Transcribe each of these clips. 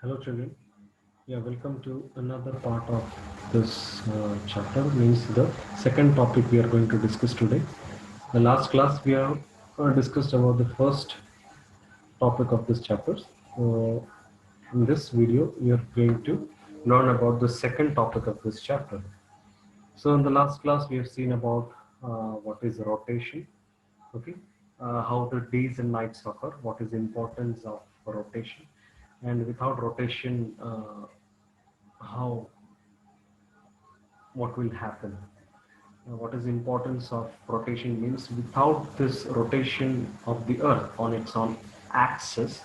Hello children. Yeah, welcome to another part of this chapter, means the second topic we are going to discuss today. The last class we have discussed about the first topic of this chapter. So in this video we are going to learn about the second topic of this chapter. So in the last class we have seen about what is rotation, okay, how the days and nights occur, what is the importance of rotation, and without rotation, how what will happen. What is the importance of rotation means without this rotation of the earth on its own axis,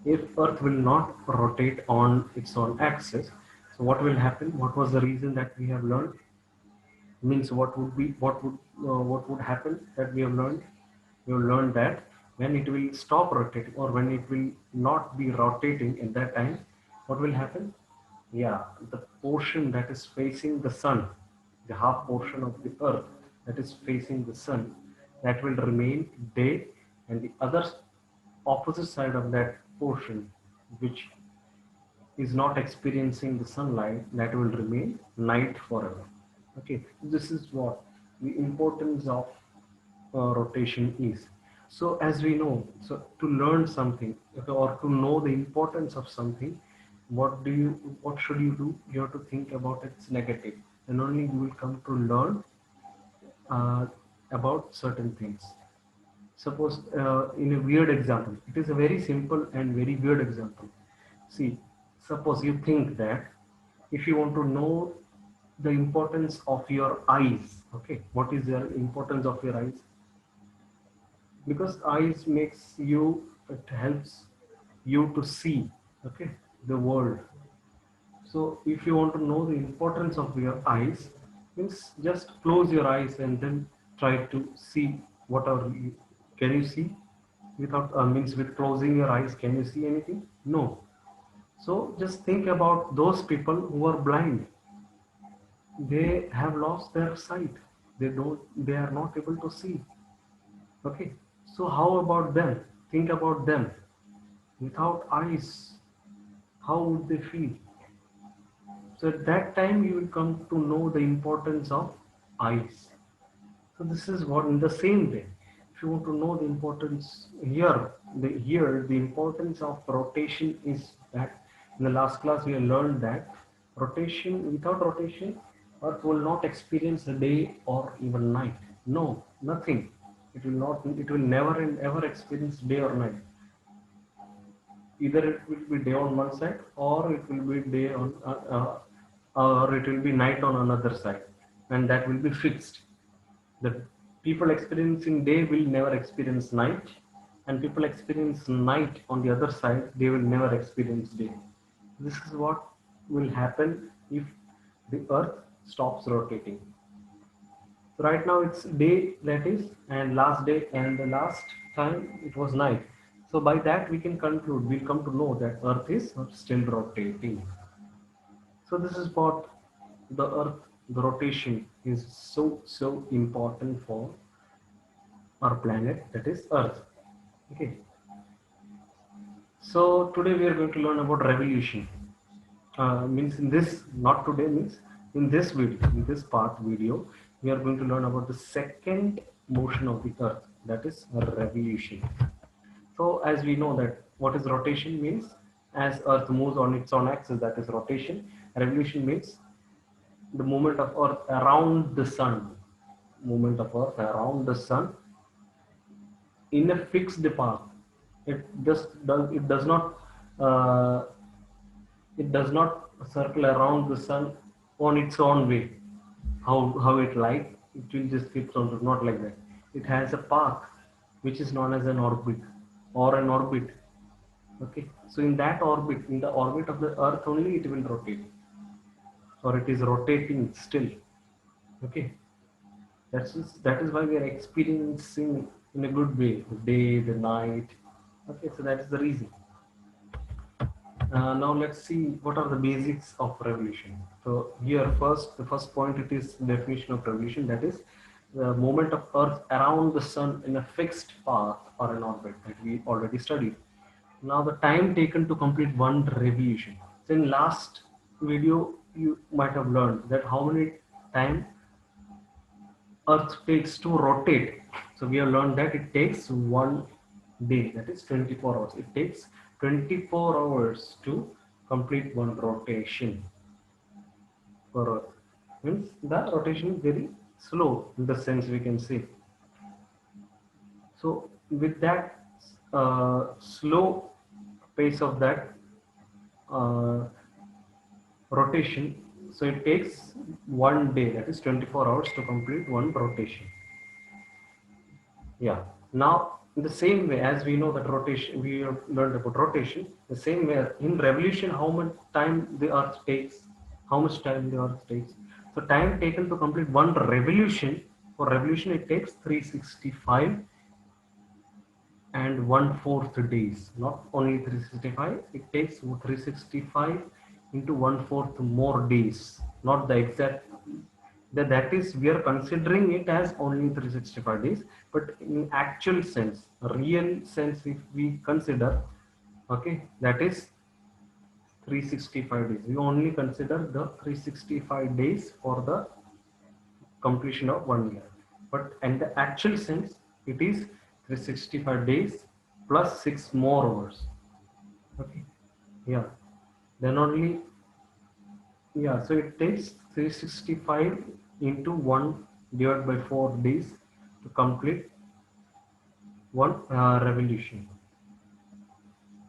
if earth will not rotate on its own axis, so what will happen? What was the reason that we have learned? Means what would happen that we have learned? We have learned that when it will stop rotating or when it will not be rotating in that time, what will happen? Yeah, the portion that is facing the sun, the half portion of the earth that is facing the sun, that will remain day, and the other opposite side of that portion, which is not experiencing the sunlight, that will remain night forever. Okay, this is what the importance of rotation is. So as we know, so to learn something, okay, or to know the importance of something, what should you do? You have to think about its negative, and only you will come to learn uh, about certain things. Suppose in a weird example, it is a very simple and very weird example. See, suppose you think that if you want to know the importance of your eyes, okay, what is the importance of your eyes? Because eyes makes you, it helps you to see, okay, the world. So if you want to know the importance of your eyes, means just close your eyes and then try to see what are you, can you see without means with closing your eyes, can you see anything? No. So just think about those people who are blind. They have lost their sight. They are not able to see. Okay. So how about them? Think about them. Without eyes, how would they feel? So at that time you will come to know the importance of eyes. So this is what in the same way. If you want to know the importance here the importance of rotation is that in the last class we have learned that rotation, without rotation, Earth will not experience the day or even night. No, nothing. It will not. It will never and ever experience day or night. Either it will be day on one side or it will be day on or it will be night on another side, and that will be fixed. The people experiencing day will never experience night, and people experience night on the other side, they will never experience day. This is what will happen if the earth stops rotating. So right now it's day, that is, and last day, and the last time it was night. So by that we can conclude, we'll come to know that earth is still rotating. So this is what the earth, the rotation is so important for our planet, that is earth. Okay. So today we are going to learn about revolution. Means in this, not today, means in this video, in this part video, we are going to learn about the second motion of the earth, that is revolution. So as we know that what is rotation means, as earth moves on its own axis, that is rotation. Revolution means the movement of earth around the sun, movement of earth around the sun in a fixed path. It does not uh, it does not circle around the sun on its own way. How it like, it will just keep on, not like that. It has a path which is known as an orbit or an orbit. Okay, so in that orbit, in the orbit of the earth only, it will rotate, or it is rotating still. Okay, that is why we are experiencing in a good way the day, the night. Okay, so that is the reason. Now let's see what are the basics of revolution. So here first, the first point, it is definition of revolution, that is the movement of earth around the sun in a fixed path or an orbit, that we already studied. Now the time taken to complete one revolution. So in last video, you might have learned that how many time Earth takes to rotate. So we have learned that it takes 1 day, that is 24 hours. It takes 24 hours to complete one rotation for Earth. Means the rotation is very slow in the sense we can say. So with that slow pace of that uh, rotation, so it takes 1 day, that is 24 hours to complete one rotation. Yeah. Now, in the same way as we know that rotation, we have learned about rotation. The same way in revolution, how much time the Earth takes, how much time the Earth takes. So, time taken to complete one revolution. For revolution, it takes 365 and 1/4 days. Not only 365, it takes 365 into 1/4 more days. Not the exact, that is we are considering it as only 365 days, but in actual sense, real sense, if we consider, okay, that is 365 days. We only consider the 365 days for the completion of 1 year, but in the actual sense it is 365 days plus 6 more hours. Okay, yeah, then only, yeah, so it takes 365 into 1 divided by 4 days to complete one revolution.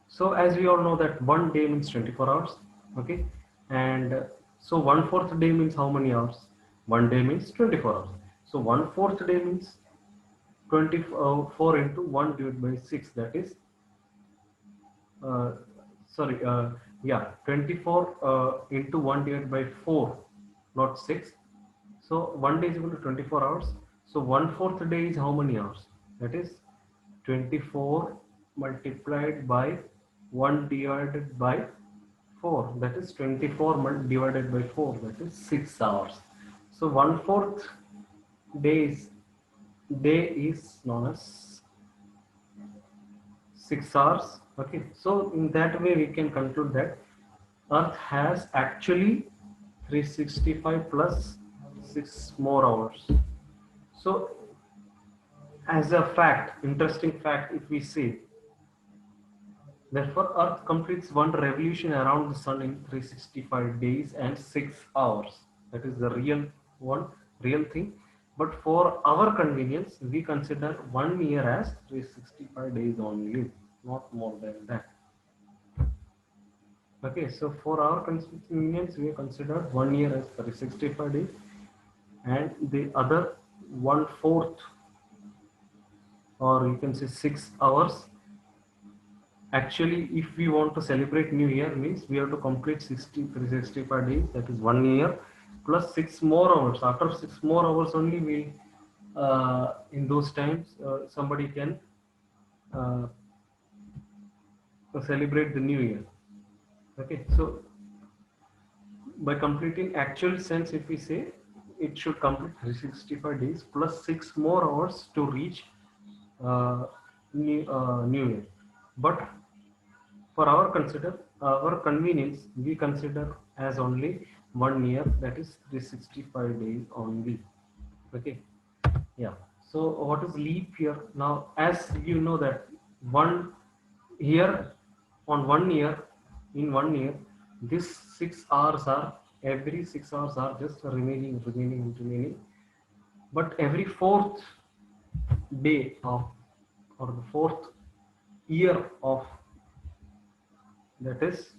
So as we all know that 1 day means 24 hours, okay, and so 1/4 day means how many hours? 1 day means 24 hours. So 1/4 day means 24 into 1 divided by 6. That is, uh, sorry, yeah, 24 into 1 divided by 4, not 6. So 1 day is equal to 24 hours. So 1/4 day is how many hours? That is 24 multiplied by 1 divided by 4. That is 24 divided by 4. That is 6 hours. So 1/4 days day is known as 6 hours. Okay. So in that way we can conclude that Earth has actually 365 plus 6 more hours. So as a fact, interesting fact, if we say, therefore Earth completes one revolution around the Sun in 365 days and 6 hours. That is the real one, real thing. But for our convenience, we consider 1 year as 365 days only, not more than that. Okay, so for our convenience, we consider 1 year as 365 days, and the other 1/4, or you can say 6 hours. Actually, if we want to celebrate New Year, means we have to complete 365 days, that is 1 year, plus 6 more hours. After 6 more hours only, we in those times, somebody can uh, celebrate the New Year. Okay, so by completing actual sense, if we say it should complete 365 days plus 6 more hours to reach New Year. But for our convenience, we consider as only 1 year, that is 365 days only. Okay, yeah. So what is leap year? Now, as you know that 1 year, on 1 year, in 1 year, these 6 hours are, every 6 hours are just remaining. But every fourth day of, or the fourth year of, that is,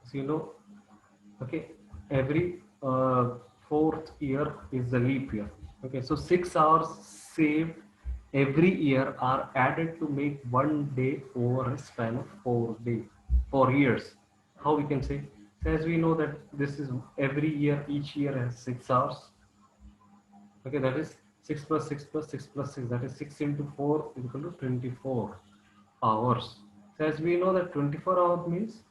so you know, okay, every fourth year is the leap year. Okay, so 6 hours saved every year are added to make 1 day over a span of 4 years. How we can say? So as we know that this is every year, each year has 6 hours. Okay, that is 6 plus 6 plus 6 plus 6, that is 6 into 4 is equal to 24 hours. So as we know that 24 hours means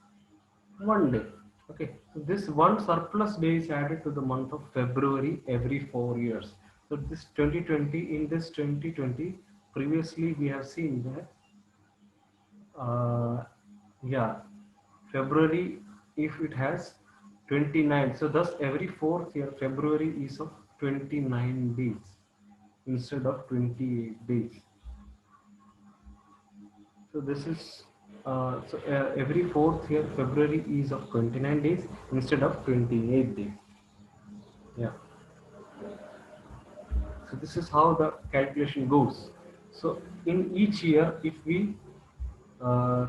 1 day. Okay, so this one surplus day is added to the month of February every 4 years. So this 2020, in this 2020, previously we have seen that yeah, February, if it has 29, so thus every fourth year February is of 29 days instead of 28 days. So this is every fourth year February is of 29 days instead of 28 days. Yeah. So this is how the calculation goes. So in each year, if we uh,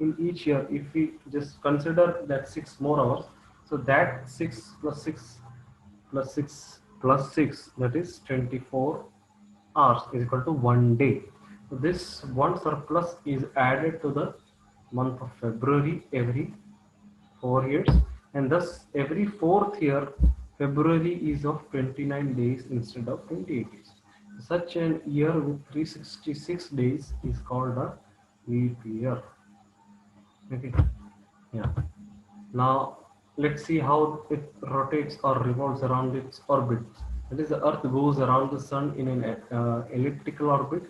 in each year, if we just consider that 6 more hours, so that 6 plus 6 plus 6 plus 6, that is 24 hours is equal to 1 day. So this one surplus is added to the month of February every 4 years, and thus every fourth year February is of 29 days instead of 28 days. Such an year with 366 days is called a leap year. Okay. Yeah. Now let's see how it rotates or revolves around its orbit. That is, the Earth goes around the Sun in an elliptical orbit.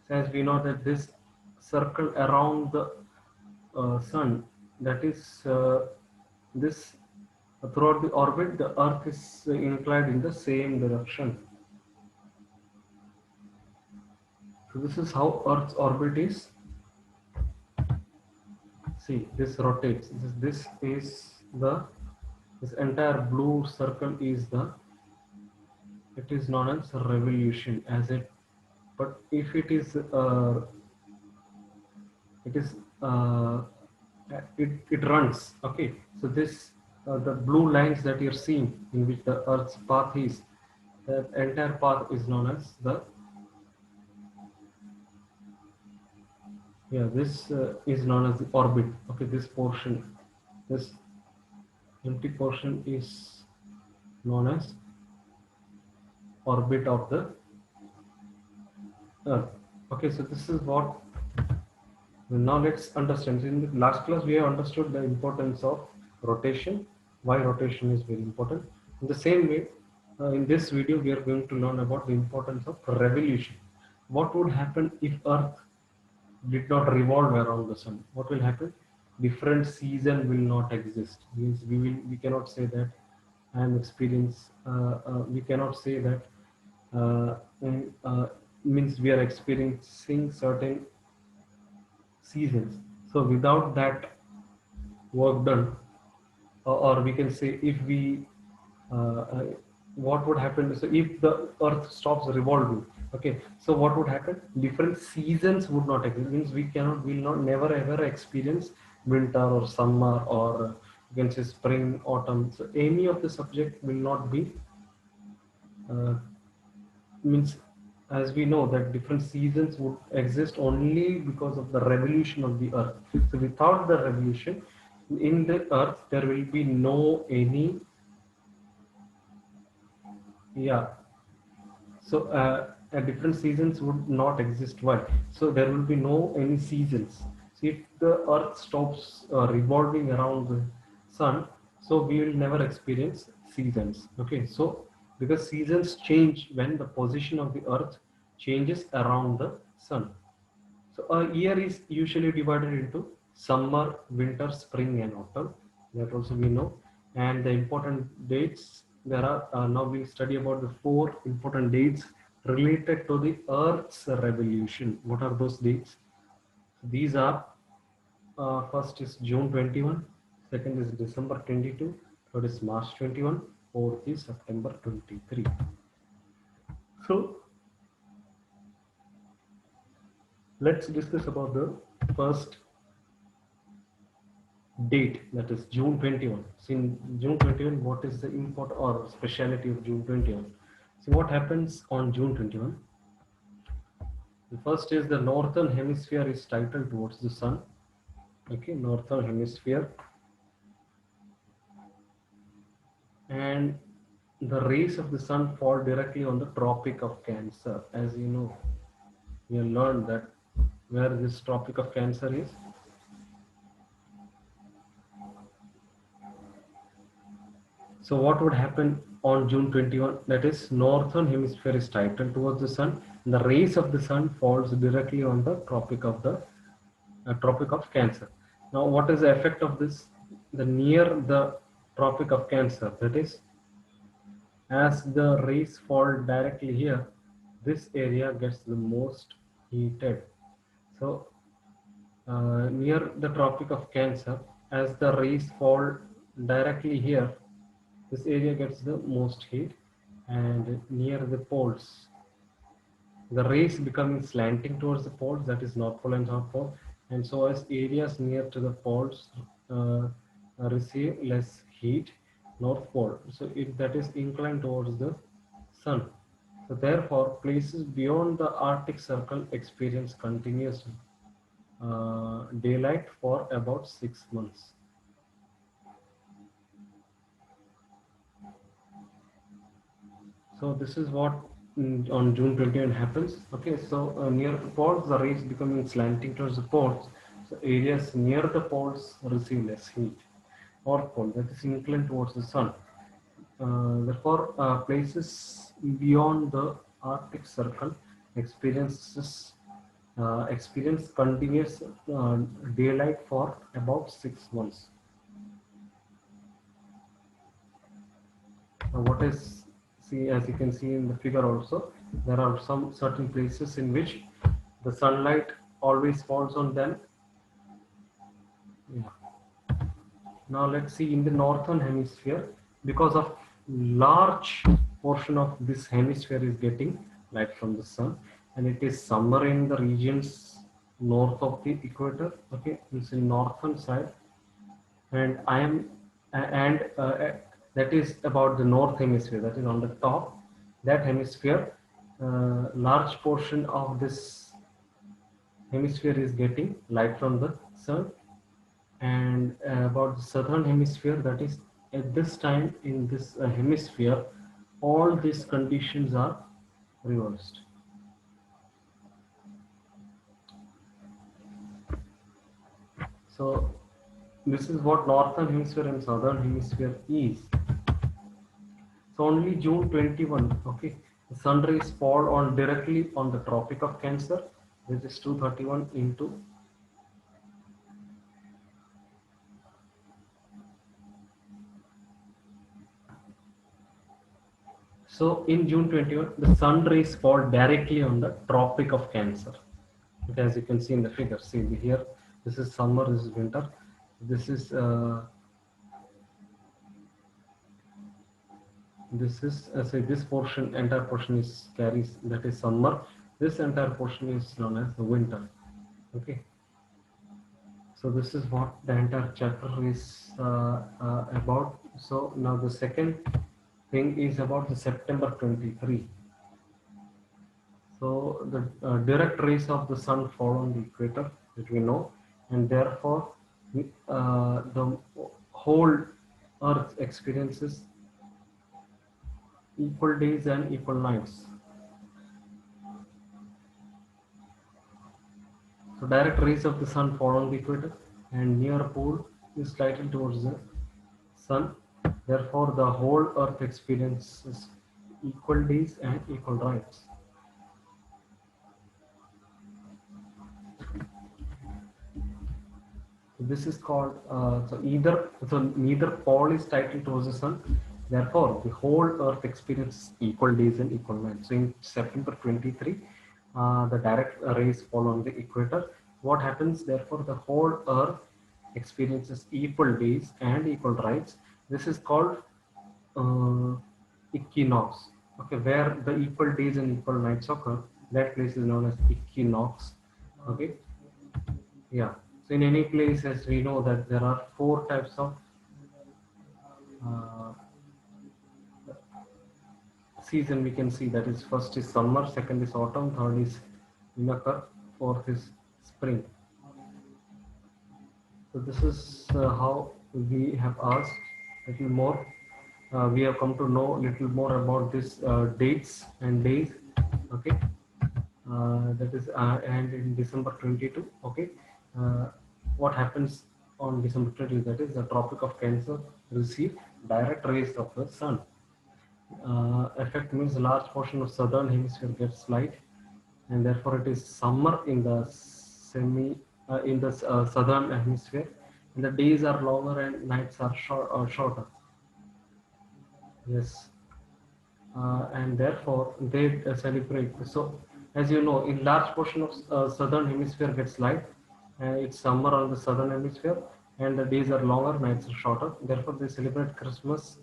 As we know that this circle around the Sun, that is this throughout the orbit, the Earth is inclined in the same direction. So this is how Earth's orbit is. See, this rotates. This is the this entire blue circle is the it is known as revolution as it, but if it is uh, it runs. Okay, so this the blue lines that you're seeing in which the Earth's path is, that entire path is known as the this is known as the orbit. Okay, this portion, this empty portion is known as orbit of the Earth. Okay, so this is what. Now let's understand. In the last class, we have understood the importance of rotation, why rotation is very important. In the same way, in this video, we are going to learn about the importance of revolution. What would happen if Earth did not revolve around the Sun? What will happen? Different season will not exist. Means we cannot say that I am experienced. We cannot say that uh, means we are experiencing certain seasons. So without that work done, or we can say if we, uh, uh, what would happen? So if the Earth stops revolving, okay. So what would happen? Different seasons would not exist. Means we cannot, will not, never ever experience winter or summer, or you can say spring, autumn. So any of the subject will not be uh, means, as we know that different seasons would exist only because of the revolution of the Earth. So without the revolution in the Earth, there will be no any, yeah. So different seasons would not exist. Why? So there will be no any seasons. So if the Earth stops revolving around the Sun, so we will never experience seasons. Okay, so because seasons change when the position of the Earth changes around the Sun. So a year is usually divided into summer, winter, spring, and autumn. That also we know. And the important dates, there are now we study about the 4 important dates related to the Earth's revolution. What are those dates? These are first is June 21, second is December 22, third is March 21, fourth is September 23. So let's discuss about the first date, that is June 21. So in June 21, what is the import or speciality of June 21? So what happens on June 21? The first is the northern hemisphere is tilted towards the sun. Okay, northern hemisphere, and the rays of the sun fall directly on the Tropic of Cancer. As you know, we have learned that where this Tropic of Cancer is. So what would happen on June 21? That is, northern hemisphere is titled towards the sun. And the rays of the sun falls directly on the Tropic of Cancer. Now, what is the effect of this? The near the Tropic of Cancer, that is, as the rays fall directly here, this area gets the most heated. So, near the Tropic of Cancer, as the rays fall directly here, this area gets the most heat, and near the poles, the rays becoming slanting towards the poles, that is North Pole and South Pole, and so as areas near to the poles receive less heat, North Pole, so that is inclined towards the sun. So therefore, places beyond the Arctic Circle experience continuous daylight for about 6 months. So this is what on June 21 happens. Okay, so near the poles, the rays becoming slanting towards the poles. So areas near the poles receive less heat. North Pole, that is inclined towards the sun. Therefore, places beyond the Arctic Circle experience continuous daylight for about 6 months. What is, see, as you can see in the figure also, there are some certain places in which the sunlight always falls on them. Yeah. Now let's see in the northern hemisphere, because of large portion of this hemisphere is getting light from the sun, and it is summer in the regions north of the equator. Okay, it's in northern side, and I am and that is about the north hemisphere, that is on the top, that hemisphere, large portion of this hemisphere is getting light from the sun, and about the southern hemisphere, that is at this time in this hemisphere, all these conditions are reversed. So this is what northern hemisphere and southern hemisphere is. So only June 21, okay, the sun rays fall on directly on the Tropic of Cancer, which is 231 into. So in June 21, the sun rays fall directly on the Tropic of Cancer. Okay, as you can see in the figure, see here, this is summer, this is winter, this is say this portion, entire portion is carries, that is summer. This entire portion is known as the winter. Okay, so this is what the entire chapter is about. So now the second thing is about the September 23. So the direct rays of the sun fall on the equator, that we know, and therefore the whole Earth experiences equal days and equal nights. So direct rays of the sun fall on the equator, and near pole is slightly towards the sun. Therefore, the whole Earth experiences equal days and equal nights. This is called neither pole is titled towards the sun. Therefore, the whole Earth experiences equal days and equal nights. So in September 23, the direct rays fall on the equator. What happens? Therefore, the whole Earth experiences equal days and equal nights. This is called equinox. Okay, where the equal days and equal nights occur, that place is known as equinox. Okay, yeah. So in any place, as we know that there are four types of uh, season, we can see, that is, first is summer, second is autumn, third is winter, fourth is spring. So this is how we have asked a little more. We have come to know a little more about this dates and days. Okay, that is and in December 22. Okay, what happens on December 20th, that is the Tropic of Cancer receive direct rays of the sun. Effect means a large portion of southern hemisphere gets light, and therefore it is summer in the southern hemisphere, and the days are longer and nights are shorter. Yes, and therefore they celebrate. So, as you know, in large portion of southern hemisphere gets light, it's summer on the southern hemisphere, and the days are longer, nights are shorter. Therefore, they celebrate Christmas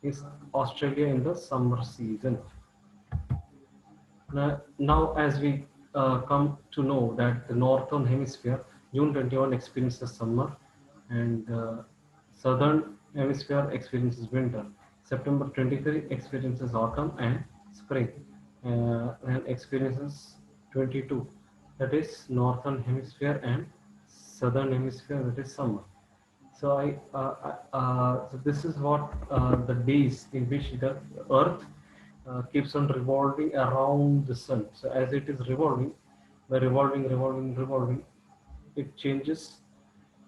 is Australia in the summer season. Now, as we come to know that the northern hemisphere, June 21 experiences summer, and southern hemisphere experiences winter. September 23 experiences autumn and spring, and experiences 22, that is northern hemisphere, and southern hemisphere, that is summer. So this is what the days in which the Earth keeps on revolving around the sun. So as it is revolving, by revolving, it changes.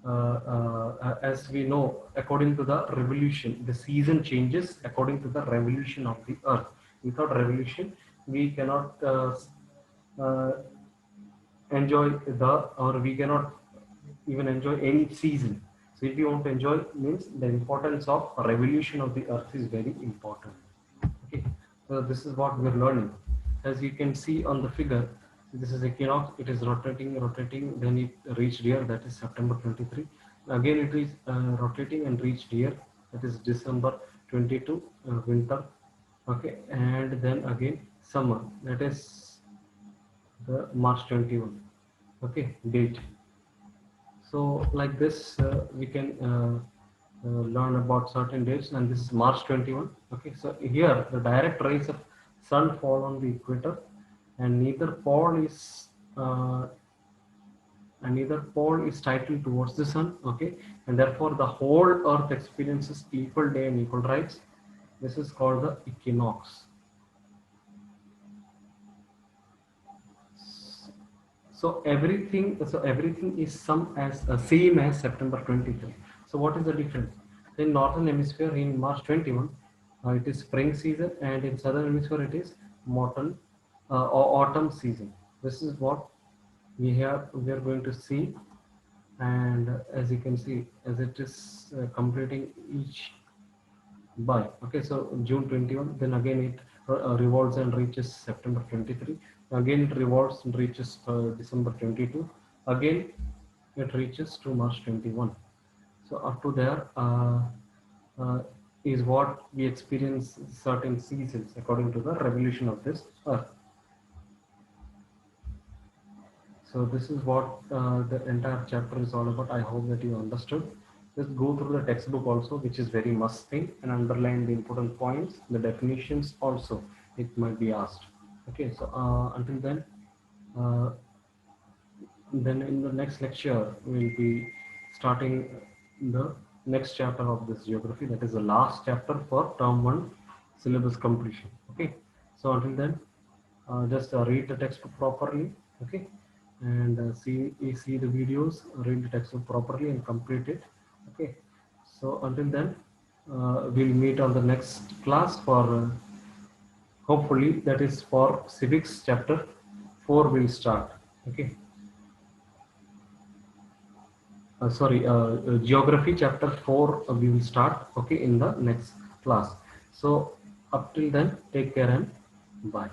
As we know, according to the revolution, the season changes according to the revolution of the Earth. Without revolution, we cannot uh, enjoy the, or we cannot even enjoy any season. So if you want to enjoy, means the importance of revolution of the earth is very important. Okay, so this is what we're learning. As you can see on the figure, this is equinox, it is rotating, then it reached here, that is September 23. Again it is rotating and reached here, that is December 22, winter. Okay, and then again summer, that is the March 21. Okay, date. So like this, we can learn about certain dates, and this is March 21. Okay, so here the direct rays of sun fall on the equator, and uh, neither pole is titled towards the sun. Okay, and therefore the whole Earth experiences equal day and equal nights. This is called the equinox. So everything is same as September 23. So what is the difference? In northern hemisphere in March 21, it is spring season, and in southern hemisphere it is or autumn season. This is what we are going to see, and as you can see, as it is completing each by. Okay, so June 21, then again it revolves and reaches September 23. Again it revolves and reaches December 22. Again it reaches to March 21. So up to there uh, is what we experience certain seasons according to the revolution of this earth. So this is what the entire chapter is all about. I hope that you understood. Just go through the textbook also, which is very must thing, and underline the important points, the definitions also. It might be asked. Okay, so until uh, then in the next lecture we'll be starting the next chapter of this geography. That is the last chapter for term one syllabus completion. Okay, so until then, just read the textbook properly. Okay, and see the videos, read the textbook properly and complete it. Okay, so until then, we'll meet on the next class for hopefully that is for civics chapter 4 will start. Okay, geography chapter 4 we will start, okay, in the next class. So up till then, take care and bye.